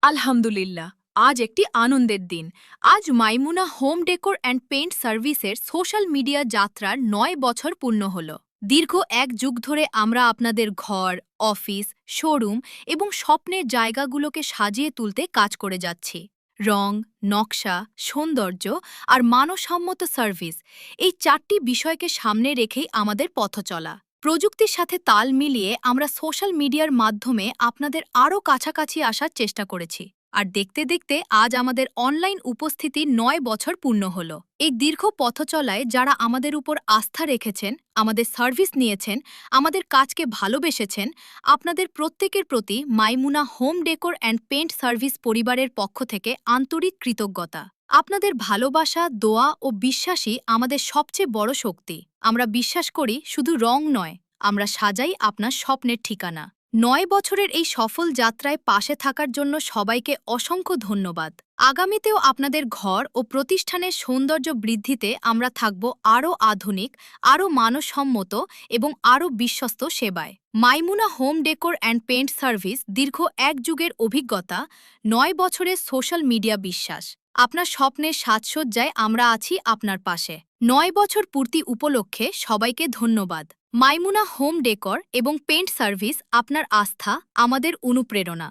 আলহামদুলিল্লাহ, আজ একটি আনন্দের দিন। আজ মাইমুনা হোম ডেকোর অ্যান্ড পেইন্ট সার্ভিসের সোশ্যাল মিডিয়া যাত্রার ৯ বছর পূর্ণ হল। দীর্ঘ ১ যুগ ধরে আমরা আপনাদের ঘর, অফিস, শোরুম এবং স্বপ্নের জায়গাগুলোকে সাজিয়ে তুলতে কাজ করে যাচ্ছি। রং, নকশা, সৌন্দর্য আর মানসম্মত সার্ভিস, এই ৪টি বিষয়কে সামনে রেখেই আমাদের পথ চলা। প্রযুক্তির সাথে তাল মিলিয়ে আমরা সোশ্যাল মিডিয়ার মাধ্যমে আপনাদের আরও কাছাকাছি আসার চেষ্টা করেছি। আর দেখতে দেখতে আজ আমাদের অনলাইন উপস্থিতি ৯ বছর পূর্ণ হলো। এই দীর্ঘ পথ চলায় যারা আমাদের উপর আস্থা রেখেছেন, আমাদের সার্ভিস নিয়েছেন, আমাদের কাজকে ভালোবেসেছেন, আপনাদের প্রত্যেকের প্রতি Maimuna home decor and paint service পরিবারের পক্ষ থেকে আন্তরিক কৃতজ্ঞতা। আপনাদের ভালোবাসা, দোয়া ও বিশ্বাসই আমাদের সবচেয়ে বড় শক্তি। আমরা বিশ্বাস করি শুধু রং নয়, আমরা সাজাই আপনার স্বপ্নের ঠিকানা। ৯ বছরের এই সফল যাত্রায় পাশে থাকার জন্য সবাইকে অসংখ্য ধন্যবাদ। আগামীতেও আপনাদের ঘর ও প্রতিষ্ঠানের সৌন্দর্য বৃদ্ধিতে আমরা থাকব আরও আধুনিক, আরও মানসম্মত এবং আরও বিশ্বস্ত সেবায়। Maimuna home decor and paint service দীর্ঘ ১ যুগের অভিজ্ঞতা, ৯ বছরের সোশ্যাল মিডিয়া বিশ্বাস। আপনার স্বপ্নের সাজসজ্জায় আমরা আছি আপনার পাশে। ৯ বছর পূর্তি উপলক্ষে সবাইকে ধন্যবাদ। মাইমুনা হোম ডেকর এবং পেইন্ট সার্ভিস, আপনার আস্থা আমাদের অনুপ্রেরণা।